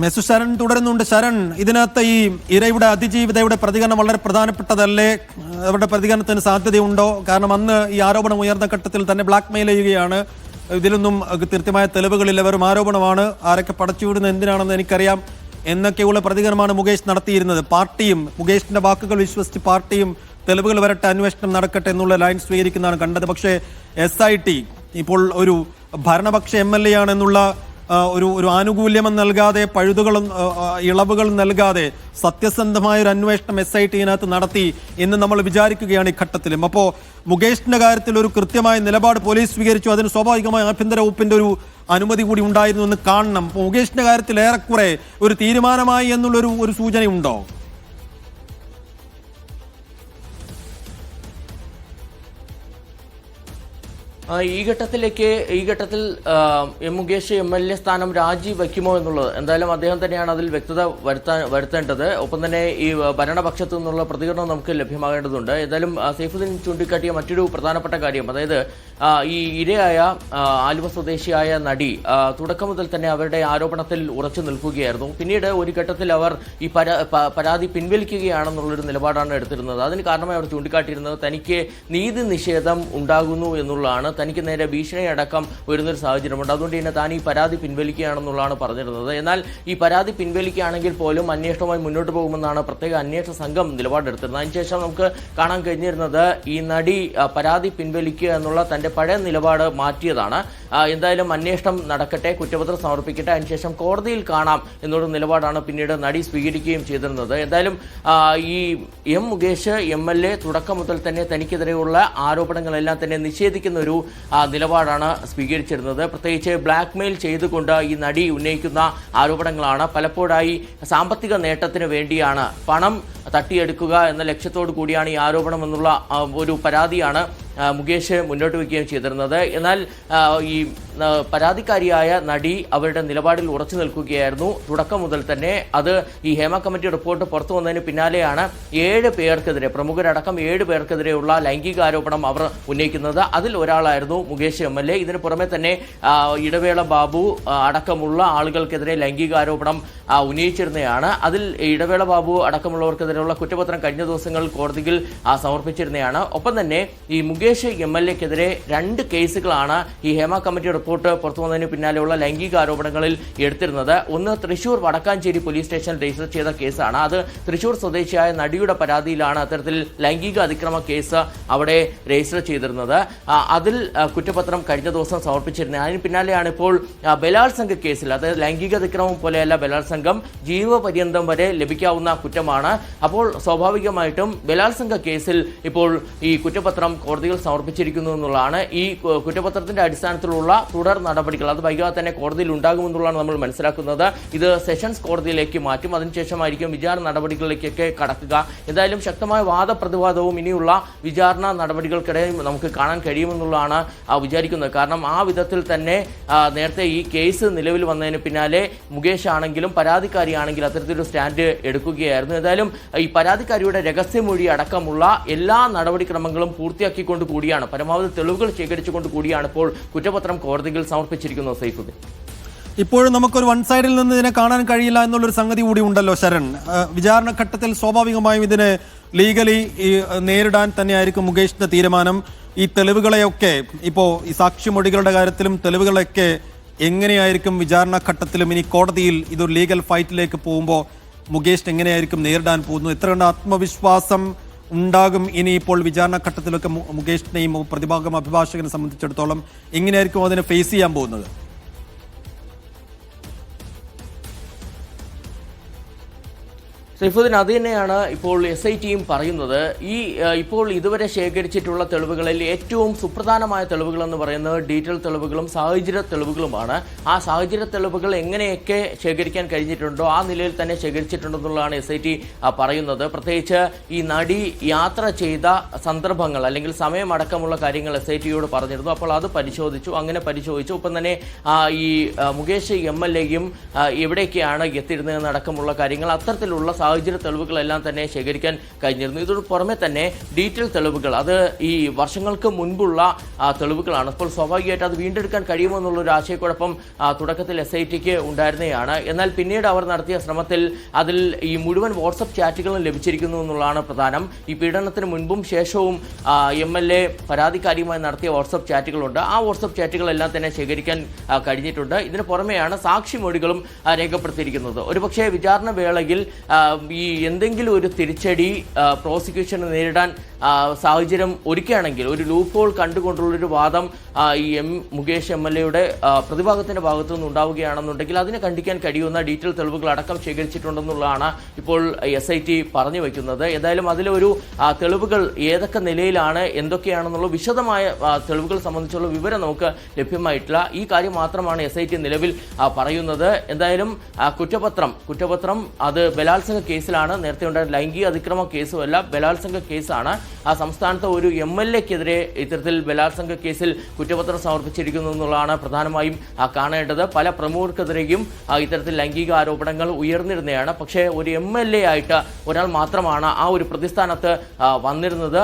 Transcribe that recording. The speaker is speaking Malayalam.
മെസ്സു ശരൺ തുടരുന്നുണ്ട്. ശരൺ, ഇതിനകത്ത് ഈ ഇരയുടെ അതിജീവിതയുടെ പ്രതികരണം വളരെ പ്രധാനപ്പെട്ടതല്ലേ? അവരുടെ പ്രതികരണത്തിന് സാധ്യതയുണ്ടോ? കാരണം അന്ന് ഈ ആരോപണം ഉയർന്ന ഘട്ടത്തിൽ തന്നെ ബ്ലാക്ക് മെയിൽ ചെയ്യുകയാണ്. ഇതിലൊന്നും കൃത്യമായ തെളിവുകളില്ല, വെറും ആരോപണമാണ്. ആരൊക്കെ പടച്ചുവിടുന്നത് എന്തിനാണെന്ന് എനിക്കറിയാം എന്നൊക്കെയുള്ള പ്രതികരണമാണ് മുകേഷ് നടത്തിയിരുന്നത്. പാർട്ടിയും മുകേഷിന്റെ വാക്കുകൾ വിശ്വസിച്ച് പാർട്ടിയും തെളിവുകൾ വരട്ടെ, അന്വേഷണം നടക്കട്ടെ എന്നുള്ള ലൈൻ സ്വീകരിക്കുന്നതാണ് കണ്ടത്. പക്ഷേ SIT ഇപ്പോൾ ഒരു ഭരണപക്ഷ MLA ആണെന്നുള്ള ഒരു ആനുകൂല്യം നൽകാതെ, പഴുതുകളും ഇളവുകളും നൽകാതെ സത്യസന്ധമായ ഒരു അന്വേഷണം SIT ഇതിനകത്ത് നടത്തി എന്ന് നമ്മൾ വിചാരിക്കുകയാണ് ഈ ഘട്ടത്തിലും. അപ്പോൾ മുകേഷിന്റെ കാര്യത്തിൽ ഒരു കൃത്യമായ നിലപാട് പോലീസ് സ്വീകരിച്ചു. അതിന് സ്വാഭാവികമായി ആഭ്യന്തര വകുപ്പിന്റെ ഒരു അനുമതി കൂടി ഉണ്ടായിരുന്നു എന്ന് കാണണം. മുകേഷിന്റെ കാര്യത്തിൽ ഏറെക്കുറെ ഒരു തീരുമാനമായി എന്നുള്ളൊരു സൂചനയുണ്ടോ? ഈ ഘട്ടത്തിൽ മുകേഷ് MLA സ്ഥാനം രാജിവെക്കുമോ എന്നുള്ളത് എന്തായാലും അദ്ദേഹം തന്നെയാണ് അതിൽ വ്യക്തത വരുത്തേണ്ടത്. ഒപ്പം തന്നെ ഈ ഭരണപക്ഷത്തു നിന്നുള്ള പ്രതികരണം നമുക്ക് ലഭ്യമാകേണ്ടതുണ്ട്. ഏതായാലും സൈഫുദ്ദീൻ ചൂണ്ടിക്കാട്ടിയ മറ്റൊരു പ്രധാനപ്പെട്ട കാര്യം, അതായത് ഈ ഇരയായ ആലുവ സ്വദേശിയായ നടി തുടക്കം മുതൽ തന്നെ അവരുടെ ആരോപണത്തിൽ ഉറച്ചു നിൽക്കുകയായിരുന്നു. പിന്നീട് ഒരു ഘട്ടത്തിൽ അവർ ഈ പരാതി പിൻവലിക്കുകയാണെന്നുള്ളൊരു നിലപാടാണ് എടുത്തിരുന്നത്. അതിന് കാരണമായി അവർ ചൂണ്ടിക്കാട്ടിയിരുന്നത് തനിക്ക് നീതി നിഷേധം ഉണ്ടാകുന്നു എന്നുള്ളതാണ്. തനിക്ക് നേരെ ഭീഷണി അടക്കം വരുന്നൊരു സാഹചര്യമുണ്ട്, അതുകൊണ്ട് തന്നെ താൻ ഈ പരാതി പിൻവലിക്കുകയാണെന്നുള്ളതാണ് പറഞ്ഞിരുന്നത്. എന്നാൽ ഈ പരാതി പിൻവലിക്കുകയാണെങ്കിൽ പോലും അന്വേഷണവുമായി മുന്നോട്ട് പോകുമെന്നാണ് പ്രത്യേക അന്വേഷണ സംഘം നിലപാടെടുത്തിരുന്നത്. അതിനുശേഷം നമുക്ക് കാണാൻ കഴിഞ്ഞിരുന്നത് ഈ നടി പരാതി പിൻവലിക്കുക എന്നുള്ള തന്റെ പഴയ നിലപാട് മാറ്റിയതാണ്. എന്തായാലും അന്വേഷണം നടക്കട്ടെ, കുറ്റപത്രം സമർപ്പിക്കട്ടെ, അതിനുശേഷം കോടതിയിൽ കാണാം എന്നുള്ള നിലപാടാണ് പിന്നീട് നടി സ്വീകരിക്കുകയും ചെയ്തിരുന്നത്. എന്തായാലും ഈ മുകേഷ് MLA തുടക്കം മുതൽ തന്നെ തനിക്കെതിരെയുള്ള ആരോപണങ്ങളെല്ലാം തന്നെ നിഷേധിക്കുന്ന ഒരു നിലപാടാണ് സ്വീകരിച്ചിരുന്നത്. പ്രത്യേകിച്ച് ബ്ലാക്ക് മെയിൽ ചെയ്തുകൊണ്ട് ഈ നടി ഉന്നയിക്കുന്ന ആരോപണങ്ങളാണ്. പലപ്പോഴായി സാമ്പത്തിക നേട്ടത്തിന് വേണ്ടിയാണ്, പണം തട്ടിയെടുക്കുക എന്ന ലക്ഷ്യത്തോടു കൂടിയാണ് ഈ ആരോപണം എന്നുള്ള ഒരു പരാതിയാണ് മുകേഷ് മുന്നോട്ട് വയ്ക്കുകയും ചെയ്തിരുന്നത്. എന്നാൽ ഈ പരാതിക്കാരിയായ നടി അവരുടെ നിലപാടിൽ ഉറച്ചു നിൽക്കുകയായിരുന്നു തുടക്കം മുതൽ തന്നെ. അത് ഈ ഹേമ കമ്മിറ്റി റിപ്പോർട്ട് പുറത്തു വന്നതിന് പിന്നാലെയാണ് 7 പേർക്കെതിരെ, പ്രമുഖരടക്കം 7 പേർക്കെതിരെയുള്ള ലൈംഗികാരോപണം അവർ ഉന്നയിക്കുന്നത്. അതിൽ ഒരാളായിരുന്നു മുകേഷ് MLA. ഇതിനു പുറമെ തന്നെ ഇടവേള ബാബു അടക്കമുള്ള ആളുകൾക്കെതിരെ ലൈംഗികാരോപണം ഉന്നയിച്ചിരുന്നതാണ്. അതിൽ ഇടവേള ബാബു അടക്കമുള്ളവർക്കെതിരെയുള്ള കുറ്റപത്രം കഴിഞ്ഞ ദിവസങ്ങളിൽ കോടതിയിൽ സമർപ്പിച്ചിരുന്നതാണ്. ഒപ്പം തന്നെ ഈ മുകേഷ് MLAക്കെതിരെ 2 കേസുകളാണ് ഈ ഹേമ കമ്മിറ്റി റിപ്പോർട്ട് പുറത്തു വന്നതിന് പിന്നാലെയുള്ള ലൈംഗികാരോപണങ്ങളിൽ എടുത്തിരുന്നത്. ഒന്ന് Thrissur Vadakkanchery police station register ചെയ്ത കേസാണ്. അത് തൃശൂർ സ്വദേശിയായ നടിയുടെ പരാതിയിലാണ് അത്തരത്തിൽ ലൈംഗിക അതിക്രമ കേസ് അവിടെ രജിസ്റ്റർ ചെയ്തിരുന്നത്. അതിൽ കുറ്റപത്രം കഴിഞ്ഞ ദിവസം സമർപ്പിച്ചിരുന്നത്. അതിന് പിന്നാലെയാണ് ഇപ്പോൾ ബലാത്സംഗ കേസിൽ, അതായത് ലൈംഗിക അതിക്രമം പോലെയല്ല ബലാത്സംഗം, ജീവപര്യന്തം വരെ ലഭിക്കാവുന്ന കുറ്റമാണ്. അപ്പോൾ സ്വാഭാവികമായിട്ടും ബലാത്സംഗ കേസിൽ ഇപ്പോൾ ഈ കുറ്റപത്രം കോടതിയിൽ സമർപ്പിച്ചിരിക്കുന്നു എന്നുള്ളതാണ്. ഈ കുറ്റപത്രത്തിന്റെ അടിസ്ഥാനത്തിലുള്ള തുടർ നടപടികൾ അത് വൈകാതെ തന്നെ കോടതിയിൽ ഉണ്ടാകുമെന്നുള്ളതാണ് നമ്മൾ മനസ്സിലാക്കുന്നത്. ഇത് സെഷൻസ് കോടതിയിലേക്ക് മാറ്റും, അതിനുശേഷമായിരിക്കും വിചാരണ നടപടികളിലേക്കൊക്കെ കടക്കുക. എന്തായാലും ശക്തമായ വാദപ്രതിവാദവും ഇനിയുള്ള വിചാരണ നടപടികൾക്കിടെ നമുക്ക് കാണാൻ കഴിയുമെന്നുള്ളതാണ് വിചാരിക്കുന്നത്. കാരണം ആ വിധത്തിൽ തന്നെ നേരത്തെ ഈ കേസ് നിലവിൽ വന്നതിന് പിന്നാലെ മുകേഷ് ആണെങ്കിലും പരാതിക്കാരിയാണെങ്കിലും അത്തരത്തിലൊരു സ്റ്റാൻഡ് എടുക്കുകയായിരുന്നു. ഏതായാലും ഈ പരാതിക്കാരിയുടെ രഹസ്യമൊഴി അടക്കമുള്ള എല്ലാ നടപടിക്രമങ്ങളും പൂർത്തിയാക്കിക്കൊണ്ട് കൂടിയാണ്, പരമാവധി തെളിവുകൾ ശേഖരിച്ചുകൊണ്ട് കൂടിയാണ് ഇപ്പോൾ കുറ്റപത്രം കോടതിയിൽ സമർപ്പിച്ചിരിക്കുന്നത്. സൈഫുദ്ദീൻ, ഇപ്പോഴും നമുക്കൊരു വൺ സൈഡിൽ നിന്ന് ഇതിനെ കാണാൻ കഴിയില്ല എന്നുള്ളൊരു സംഗതി കൂടി ഉണ്ടല്ലോ ശരൺ. വിചാരണ ഘട്ടത്തിൽ സ്വാഭാവികമായും ഇതിനെ ലീഗലി നേരിടാൻ തന്നെയായിരിക്കും മുകേഷിന്റെ തീരുമാനം. ഈ തെളിവുകളെയൊക്കെ ഇപ്പോൾ ഈ സാക്ഷിമൊഴികളുടെ കാര്യത്തിലും തെളിവുകളൊക്കെ എങ്ങനെയായിരിക്കും വിചാരണ ഘട്ടത്തിലും ഇനി കോടതിയിൽ ഇതൊരു ലീഗൽ ഫൈറ്റിലേക്ക് പോകുമ്പോൾ മുകേഷ് എങ്ങനെയായിരിക്കും നേരിടാൻ പോകുന്നു? എത്ര കണ്ട് ആത്മവിശ്വാസം ഉണ്ടാകും ഇനിയിപ്പോൾ വിചാരണ ഘട്ടത്തിലൊക്കെ മുകേഷിനെയും പ്രതിഭാഗം അഭിഭാഷകനെ സംബന്ധിച്ചിടത്തോളം എങ്ങനെയായിരിക്കും അതിനെ ഫേസ് ചെയ്യാൻ പോകുന്നത്? സൈഫുദ്ദീൻ, അത് തന്നെയാണ് ഇപ്പോൾ SITയും പറയുന്നത്. ഇപ്പോൾ ഇതുവരെ ശേഖരിച്ചിട്ടുള്ള തെളിവുകളിൽ ഏറ്റവും സുപ്രധാനമായ തെളിവുകൾ എന്ന് പറയുന്നത് ഡീറ്റെയിൽ തെളിവുകളും സാഹചര്യ തെളിവുകളുമാണ്. ആ സാഹചര്യ തെളിവുകൾ എങ്ങനെയൊക്കെ ശേഖരിക്കാൻ കഴിഞ്ഞിട്ടുണ്ടോ ആ നിലയിൽ തന്നെ ശേഖരിച്ചിട്ടുണ്ടെന്നുള്ളതാണ് SIT പറയുന്നത്. പ്രത്യേകിച്ച് ഈ നടി യാത്ര ചെയ്ത സന്ദർഭങ്ങൾ അല്ലെങ്കിൽ സമയമടക്കമുള്ള കാര്യങ്ങൾ SITയോട് പറഞ്ഞിരുന്നു. അപ്പോൾ അത് പരിശോധിച്ചു. അങ്ങനെ പരിശോധിച്ചു. ഒപ്പം തന്നെ ഈ മുകേഷ് MLAയും എവിടേക്കാണ് എത്തിയിരുന്നതെന്നടക്കമുള്ള കാര്യങ്ങൾ, അത്തരത്തിലുള്ള സാഹചര്യ തെളിവുകളെല്ലാം തന്നെ ശേഖരിക്കാൻ കഴിഞ്ഞിരുന്നു. ഇതിനു പുറമെ തന്നെ ഡീറ്റെയിൽ തെളിവുകൾ, അത് ഈ വർഷങ്ങൾക്ക് മുൻപുള്ള തെളിവുകളാണ്. അപ്പോൾ സ്വാഭാവികമായിട്ട് അത് വീണ്ടെടുക്കാൻ കഴിയുമോ എന്നുള്ളൊരു ആശയക്കുഴപ്പം തുടക്കത്തിൽ SITക്ക് ഉണ്ടായിരുന്നതാണ്. എന്നാൽ പിന്നീട് അവർ നടത്തിയ ശ്രമത്തിൽ അതിൽ ഈ മുഴുവൻ വാട്സപ്പ് ചാറ്റുകളും ലഭിച്ചിരിക്കുന്നു എന്നുള്ളതാണ് പ്രധാനം. ഈ പീഡനത്തിന് മുൻപും ശേഷവും MLA പരാതിക്കാരിയുമായി നടത്തിയ വാട്സപ്പ് ചാറ്റുകളുണ്ട്. ആ വാട്സപ്പ് ചാറ്റുകളെല്ലാം തന്നെ ശേഖരിക്കാൻ കഴിഞ്ഞിട്ടുണ്ട്. ഇതിന് പുറമെയാണ് സാക്ഷിമൊഴികളും രേഖപ്പെടുത്തിയിരിക്കുന്നത്. ഒരുപക്ഷെ വിചാരണ വേളയിൽ ഈ എന്തെങ്കിലും ഒരു തിരിച്ചടി പ്രോസിക്യൂഷന് നേരിടാൻ സാഹചര്യം ഒരുക്കുകയാണെങ്കിൽ, ഒരു ലൂപ്പ് ഹോൾ കണ്ടുകൊണ്ടുള്ളൊരു വാദം ഈ മുകേഷ് MLAയുടെ പ്രതിഭാഗത്തിന്റെ ഭാഗത്തു നിന്ന് ഉണ്ടാവുകയാണെന്നുണ്ടെങ്കിൽ അതിനെ കണ്ടിക്കാൻ കഴിയുന്ന ഡീറ്റെയിൽ തെളിവുകൾ അടക്കം ശേഖരിച്ചിട്ടുണ്ടെന്നുള്ളതാണ് ഇപ്പോൾ SIT പറഞ്ഞു വയ്ക്കുന്നത്. ഏതായാലും അതിലൊരു തെളിവുകൾ ഏതൊക്കെ നിലയിലാണ്, എന്തൊക്കെയാണെന്നുള്ള വിശദമായ തെളിവുകൾ സംബന്ധിച്ചുള്ള വിവരം നമുക്ക് ലഭ്യമായിട്ടില്ല. ഈ കാര്യം മാത്രമാണ് SIT നിലവിൽ പറയുന്നത്. എന്തായാലും കുറ്റപത്രം അത് ബലാത്സംഗ കേസിലാണ്. നേരത്തെ ഉണ്ടായ ലൈംഗിക അതിക്രമ കേസുമല്ല, ബലാത്സംഗ കേസാണ്. സംസ്ഥാനത്ത് ഒരു MLAക്കെതിരെ ഇത്തരത്തിൽ ബലാത്സംഗ കേസിൽ കുറ്റപത്രം സമർപ്പിച്ചിരിക്കുന്നു എന്നുള്ളതാണ് പ്രധാനമായും കാണേണ്ടത്. പല പ്രമുഖർക്കെതിരെയും ഇത്തരത്തിൽ ലൈംഗിക ആരോപണങ്ങൾ ഉയർന്നിരുന്നതാണ്. പക്ഷേ ഒരു MLA ആയിട്ട് ഒരാൾ മാത്രമാണ് ആ ഒരു പ്രതിസ്ഥാനത്ത് വന്നിരുന്നത്.